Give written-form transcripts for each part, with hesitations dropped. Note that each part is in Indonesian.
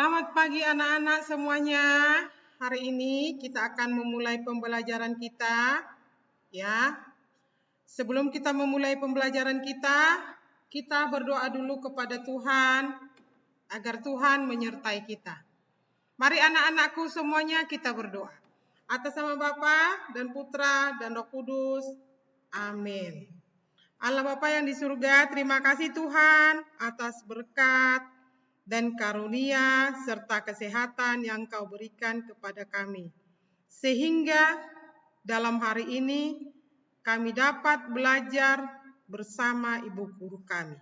Selamat pagi anak-anak semuanya. Hari ini kita akan memulai pembelajaran kita, ya. Sebelum kita memulai pembelajaran kita berdoa dulu kepada Tuhan agar Tuhan menyertai kita. Mari anak-anakku semuanya kita berdoa. Atas nama Bapa dan Putra dan Roh Kudus. Amin. Allah Bapa yang di surga, terima kasih Tuhan atas berkat dan karunia serta kesehatan yang Kau berikan kepada kami. Sehingga dalam hari ini kami dapat belajar bersama ibu guru kami.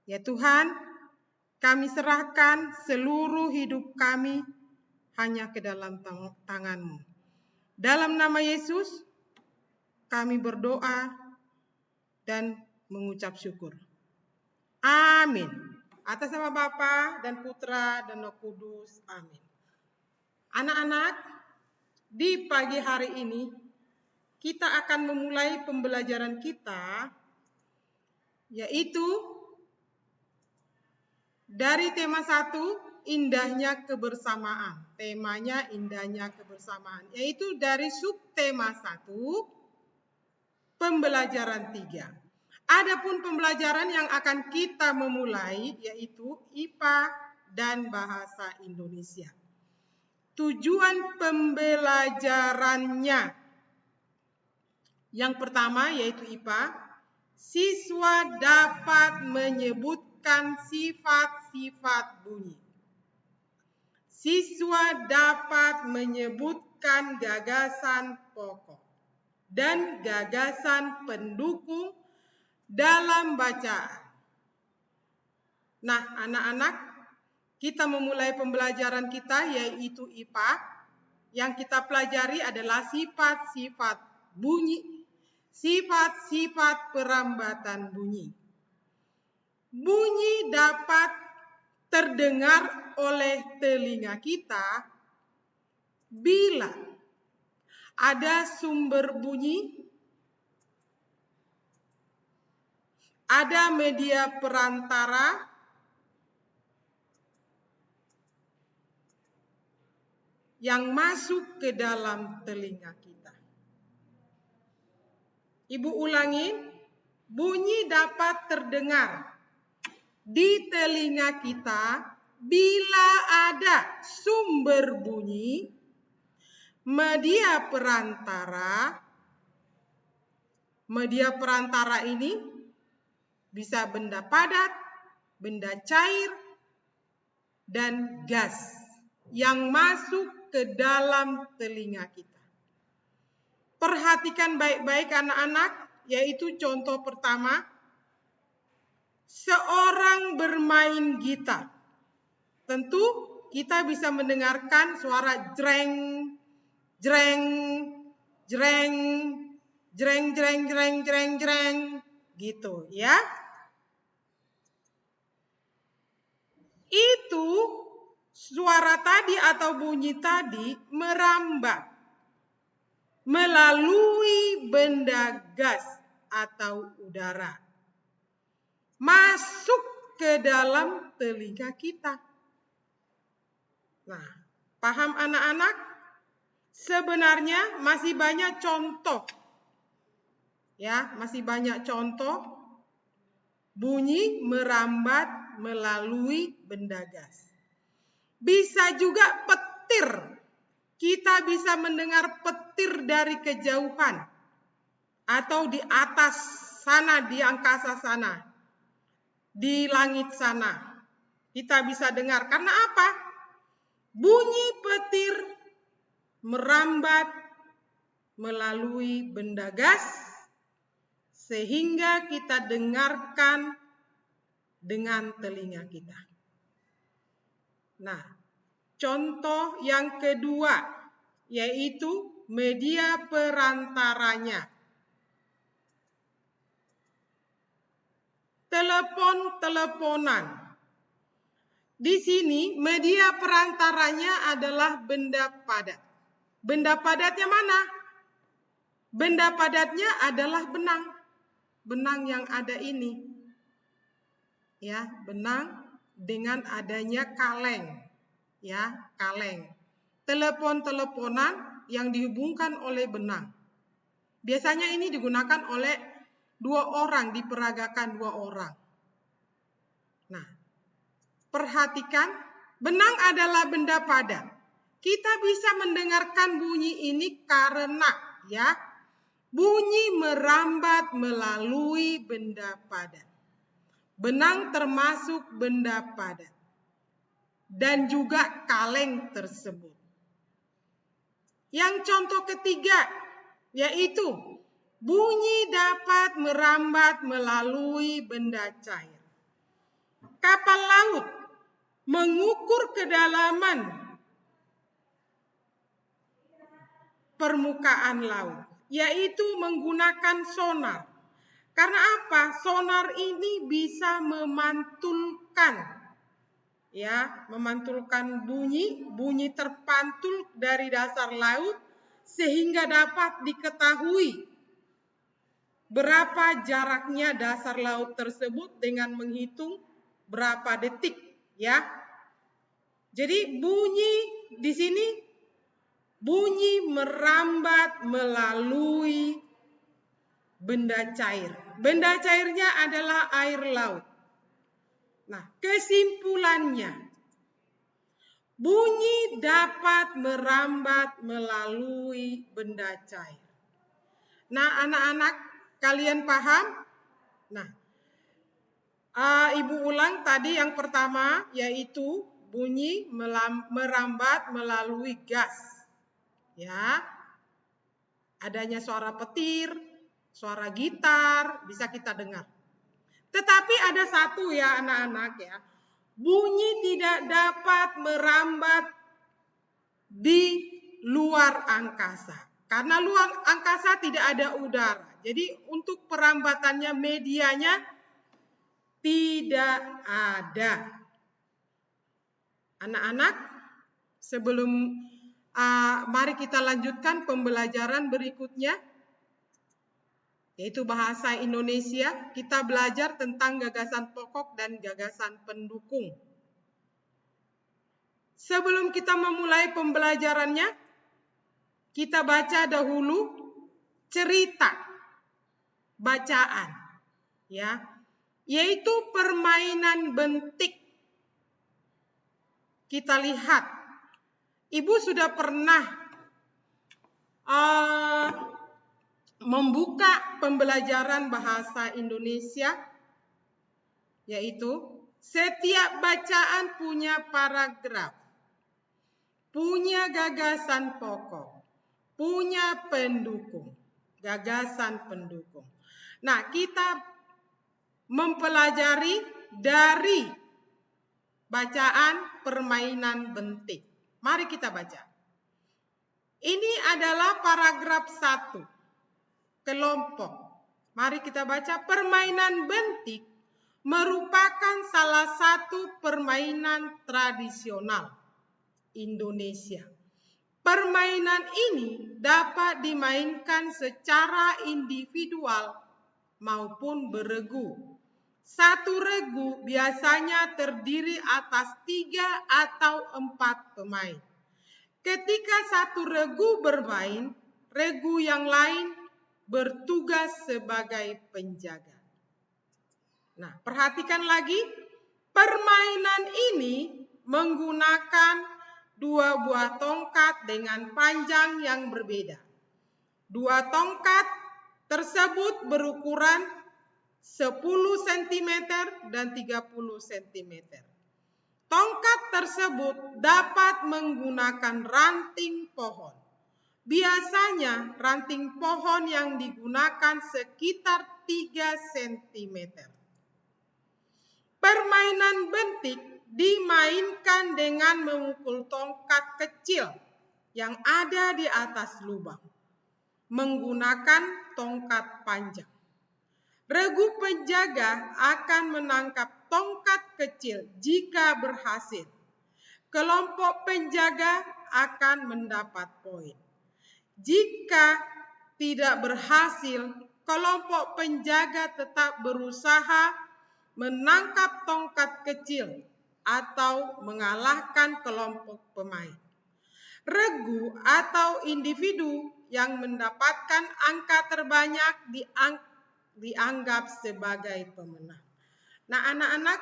Ya Tuhan, kami serahkan seluruh hidup kami hanya ke dalam tangan-Mu. Dalam nama Yesus kami berdoa dan mengucap syukur. Amin. Atas nama Bapa dan Putra dan Roh Kudus. Amin. Anak-anak, di pagi hari ini kita akan memulai pembelajaran kita, yaitu dari tema 1, indahnya kebersamaan. Temanya indahnya kebersamaan, yaitu dari subtema 1, pembelajaran 3. Adapun pembelajaran yang akan kita memulai yaitu IPA dan Bahasa Indonesia. Tujuan pembelajarannya. Yang pertama yaitu IPA, siswa dapat menyebutkan sifat-sifat bunyi. Siswa dapat menyebutkan gagasan pokok dan gagasan pendukung dalam bacaan. Nah, anak-anak, kita memulai pembelajaran kita yaitu IPA. Yang kita pelajari adalah sifat-sifat bunyi, sifat-sifat perambatan bunyi. Bunyi dapat terdengar oleh telinga kita bila ada sumber bunyi, ada media perantara, yang masuk ke dalam telinga kita. Ibu ulangi, bunyi dapat terdengar di telinga kita bila ada sumber bunyi, media perantara. Media perantara ini bisa benda padat, benda cair, dan gas yang masuk ke dalam telinga kita. Perhatikan baik-baik anak-anak, yaitu contoh pertama, seorang bermain gitar. Tentu kita bisa mendengarkan suara jreng, jreng, jreng, jreng, jreng, jreng, jreng, jreng, gitu ya. Itu suara tadi atau bunyi tadi merambat melalui benda gas atau udara, masuk ke dalam telinga kita. Nah, paham anak-anak? Sebenarnya masih banyak contoh. Ya, masih banyak contoh bunyi merambat melalui benda gas. Bisa juga petir. Kita bisa mendengar petir dari kejauhan atau di atas sana, di angkasa sana, di langit sana. Kita bisa dengar. Karena apa? Bunyi petir merambat melalui benda gas sehingga kita dengarkan dengan telinga kita. Nah, contoh yang kedua yaitu media perantaranya. Telepon-teleponan. Di sini media perantaranya adalah benda padat. Benda padatnya mana? Benda padatnya adalah benang. Benang yang ada ini. Ya, benang dengan adanya kaleng. ya, kaleng. Telepon-teleponan yang dihubungkan oleh benang. Biasanya ini digunakan oleh 2 orang, diperagakan 2 orang. Nah, perhatikan, benang adalah benda padat. Kita bisa mendengarkan bunyi ini karena ya, bunyi merambat melalui benda padat. Benang termasuk benda padat. Dan juga kaleng tersebut. Yang contoh ketiga, yaitu bunyi dapat merambat melalui benda cair. Kapal laut mengukur kedalaman permukaan laut, yaitu menggunakan sonar. Karena apa? Sonar ini bisa memantulkan bunyi terpantul dari dasar laut sehingga dapat diketahui berapa jaraknya dasar laut tersebut dengan menghitung berapa detik, ya. Jadi bunyi di sini bunyi merambat melalui benda cair. Benda cairnya adalah air laut. Nah, kesimpulannya, bunyi dapat merambat melalui benda cair. Nah, anak-anak, kalian paham? Nah, Ibu ulang tadi yang pertama, yaitu bunyi merambat melalui gas. Ya, adanya suara petir, suara gitar, bisa kita dengar. Tetapi ada satu ya anak-anak ya, bunyi tidak dapat merambat di luar angkasa. Karena luar angkasa tidak ada udara. Jadi untuk perambatannya medianya tidak ada. Anak-anak, sebelum mari kita lanjutkan pembelajaran berikutnya. Yaitu bahasa Indonesia, kita belajar tentang gagasan pokok dan gagasan pendukung. Sebelum kita memulai pembelajarannya, kita baca dahulu cerita bacaan, ya, yaitu permainan bentik. Kita lihat, Ibu sudah pernah membuka pembelajaran bahasa Indonesia, yaitu setiap bacaan punya paragraf, punya gagasan pokok, punya pendukung, gagasan pendukung. Nah, kita mempelajari dari bacaan permainan bentik. Mari kita baca. Ini adalah paragraf 1. Kelompok. Mari kita baca. Permainan bentik merupakan salah satu permainan tradisional Indonesia. Permainan ini dapat dimainkan secara individual maupun beregu. Satu regu biasanya terdiri atas 3 atau 4 pemain. Ketika satu regu bermain, regu yang lain bertugas sebagai penjaga. Nah, perhatikan lagi, permainan ini menggunakan 2 buah tongkat dengan panjang yang berbeda. 2 tongkat tersebut berukuran 10 cm dan 30 cm. Tongkat tersebut dapat menggunakan ranting pohon. Biasanya ranting pohon yang digunakan sekitar 3 cm. Permainan bentik dimainkan dengan memukul tongkat kecil yang ada di atas lubang menggunakan tongkat panjang. Regu penjaga akan menangkap tongkat kecil jika berhasil. Kelompok penjaga akan mendapat poin. Jika tidak berhasil, kelompok penjaga tetap berusaha menangkap tongkat kecil atau mengalahkan kelompok pemain. Regu atau individu yang mendapatkan angka terbanyak dianggap sebagai pemenang. Nah, anak-anak,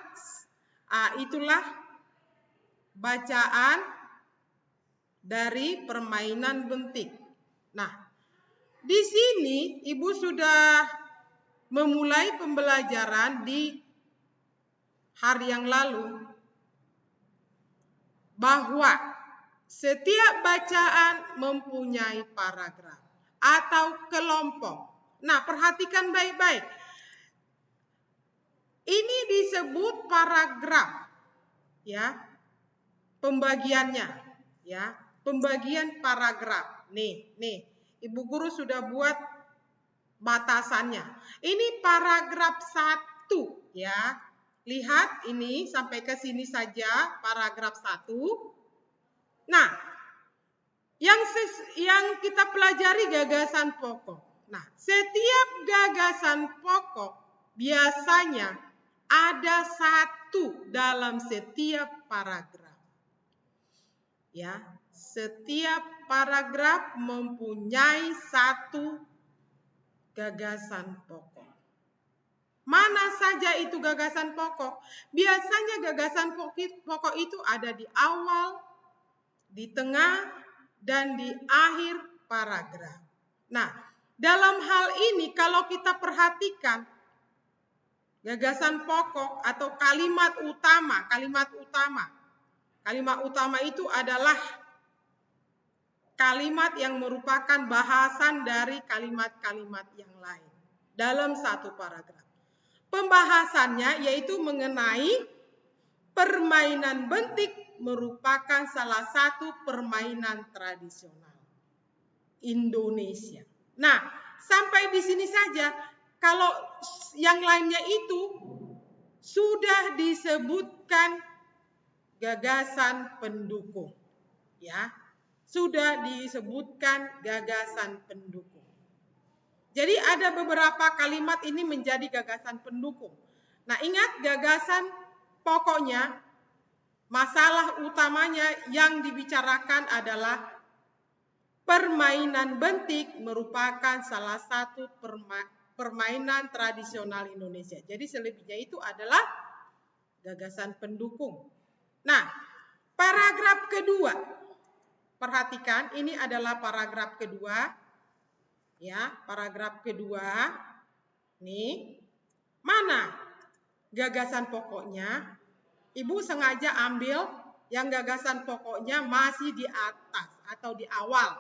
itulah bacaan dari permainan bentik. Nah, di sini Ibu sudah memulai pembelajaran di hari yang lalu bahwa setiap bacaan mempunyai paragraf atau kelompok. Nah, perhatikan baik-baik. Ini disebut paragraf, ya, pembagiannya, ya, pembagian paragraf. Nih, Ibu Guru sudah buat batasannya. Ini paragraf 1, ya. Lihat ini sampai ke sini saja paragraf 1. Nah, yang kita pelajari gagasan pokok. Nah, setiap gagasan pokok biasanya ada 1 dalam setiap paragraf. Ya, setiap paragraf mempunyai 1 gagasan pokok. Mana saja itu gagasan pokok? Biasanya gagasan pokok itu ada di awal, di tengah, dan di akhir paragraf. Nah, dalam hal ini kalau kita perhatikan gagasan pokok atau kalimat utama itu adalah kalimat yang merupakan bahasan dari kalimat-kalimat yang lain dalam satu paragraf. Pembahasannya yaitu mengenai permainan bentik merupakan salah satu permainan tradisional Indonesia. Nah, sampai di sini saja. Kalau yang lainnya itu sudah disebutkan gagasan pendukung, ya. Sudah disebutkan gagasan pendukung. Jadi ada beberapa kalimat ini menjadi gagasan pendukung. Nah, ingat gagasan pokoknya, masalah utamanya yang dibicarakan adalah permainan bentik merupakan salah satu permainan tradisional Indonesia. Jadi selebihnya itu adalah gagasan pendukung. Nah, paragraf kedua. Perhatikan, ini adalah paragraf kedua. Ya, paragraf kedua. Nih, mana gagasan pokoknya? Ibu sengaja ambil yang gagasan pokoknya masih di atas atau di awal.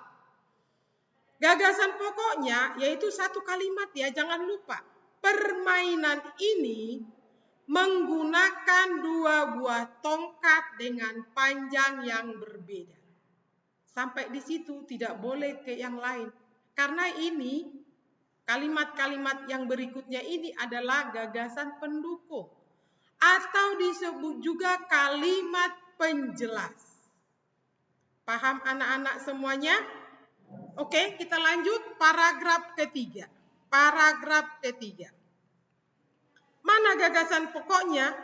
Gagasan pokoknya yaitu 1 kalimat, ya, jangan lupa. Permainan ini menggunakan 2 buah tongkat dengan panjang yang berbeda. Sampai di situ, tidak boleh ke yang lain. Karena ini kalimat-kalimat yang berikutnya ini adalah gagasan pendukung atau disebut juga kalimat penjelas. Paham anak-anak semuanya? Oke, kita lanjut paragraf ketiga. Paragraf ketiga. Mana gagasan pokoknya?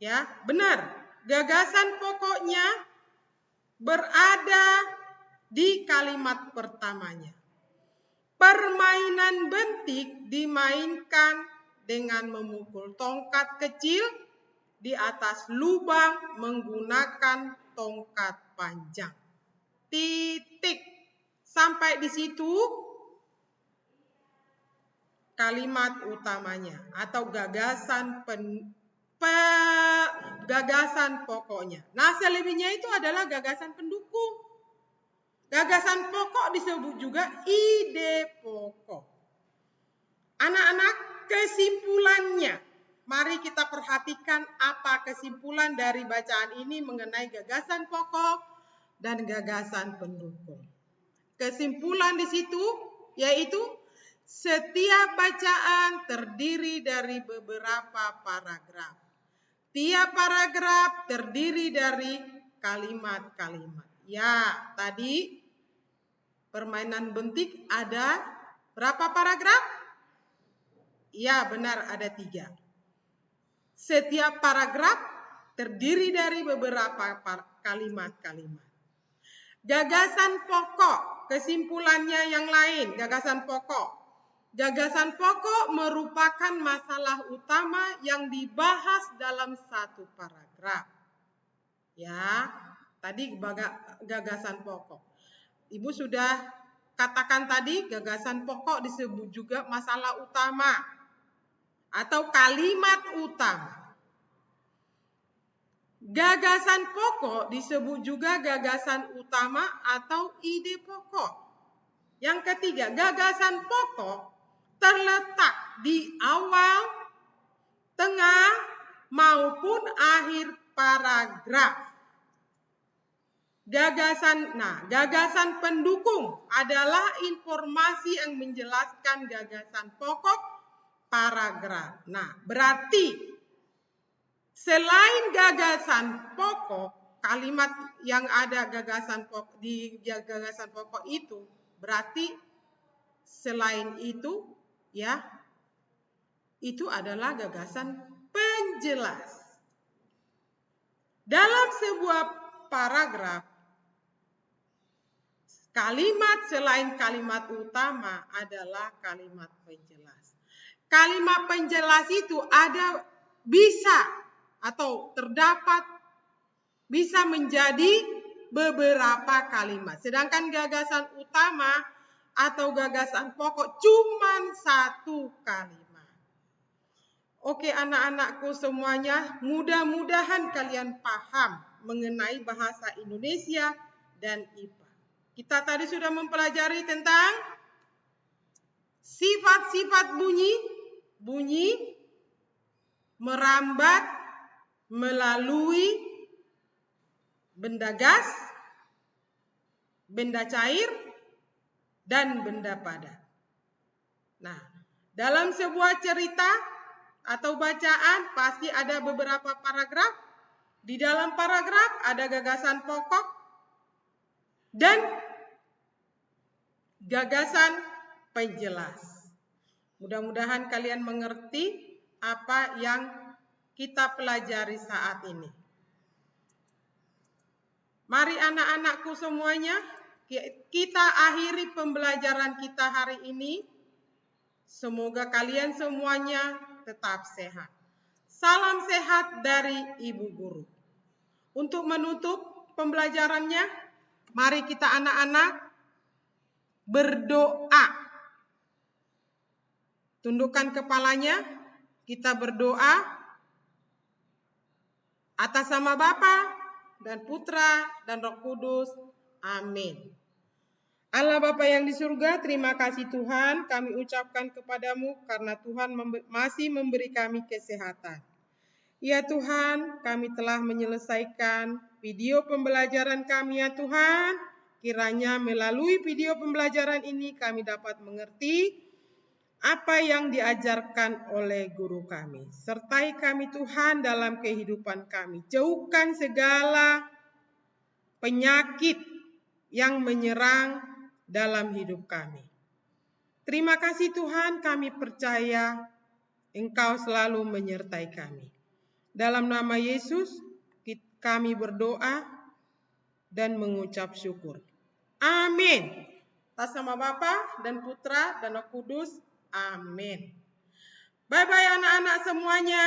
Ya, benar. Gagasan pokoknya berada di kalimat pertamanya. Permainan bentik dimainkan dengan memukul tongkat kecil di atas lubang menggunakan tongkat panjang. Titik. Sampai di situ kalimat utamanya atau gagasan gagasan pokoknya. Nah, selebihnya itu adalah gagasan pendukung. Gagasan pokok disebut juga ide pokok. Anak-anak, kesimpulannya. Mari kita perhatikan apa kesimpulan dari bacaan ini mengenai gagasan pokok dan gagasan pendukung. Kesimpulan di situ yaitu setiap bacaan terdiri dari beberapa paragraf. Tiap paragraf terdiri dari kalimat-kalimat. Ya, tadi permainan bentik ada berapa paragraf? Ya, benar, ada 3. Setiap paragraf terdiri dari beberapa kalimat-kalimat. Gagasan pokok, kesimpulannya yang lain, gagasan pokok. Gagasan pokok merupakan masalah utama yang dibahas dalam satu paragraf. Ya, tadi gagasan pokok. Ibu sudah katakan tadi, gagasan pokok disebut juga masalah utama atau kalimat utama. Gagasan pokok disebut juga gagasan utama atau ide pokok. Yang ketiga, gagasan pokok terletak di awal, tengah, maupun akhir paragraf. Gagasan pendukung adalah informasi yang menjelaskan gagasan pokok paragraf. Berarti selain gagasan pokok, kalimat yang ada di gagasan pokok itu, berarti selain itu, ya, itu adalah gagasan penjelas. Dalam sebuah paragraf, kalimat selain kalimat utama adalah kalimat penjelas. Kalimat penjelas itu bisa atau terdapat bisa menjadi beberapa kalimat. Sedangkan gagasan utama atau gagasan pokok cuma satu kalimat. Oke anak-anakku semuanya, mudah-mudahan kalian paham mengenai bahasa Indonesia dan IPA. Kita tadi sudah mempelajari tentang sifat-sifat bunyi, merambat, melalui benda gas, benda cair, dan benda padat. Dalam sebuah cerita atau bacaan pasti ada beberapa paragraf. Di dalam paragraf ada gagasan pokok dan gagasan penjelas. Mudah-mudahan kalian mengerti apa yang kita pelajari saat ini. Mari anak-anakku semuanya, kita akhiri pembelajaran kita hari ini. Semoga kalian semuanya tetap sehat. Salam sehat dari Ibu Guru. Untuk menutup pembelajarannya, mari kita anak-anak berdoa. Tundukkan kepalanya, kita berdoa atas nama Bapa dan Putra dan Roh Kudus. Amin. Allah Bapa yang di surga, terima kasih Tuhan kami ucapkan kepadamu karena Tuhan masih memberi kami kesehatan. Ya Tuhan, kami telah menyelesaikan video pembelajaran kami ya Tuhan. Kiranya melalui video pembelajaran ini kami dapat mengerti apa yang diajarkan oleh guru kami. Sertai kami Tuhan dalam kehidupan kami. Jauhkan segala penyakit yang menyerang dalam hidup kami. Terima kasih Tuhan, kami percaya Engkau selalu menyertai kami. Dalam nama Yesus kami berdoa dan mengucap syukur. Amin. Atas nama Bapa dan Putra dan Roh Kudus. Amin. Bye-bye anak-anak semuanya.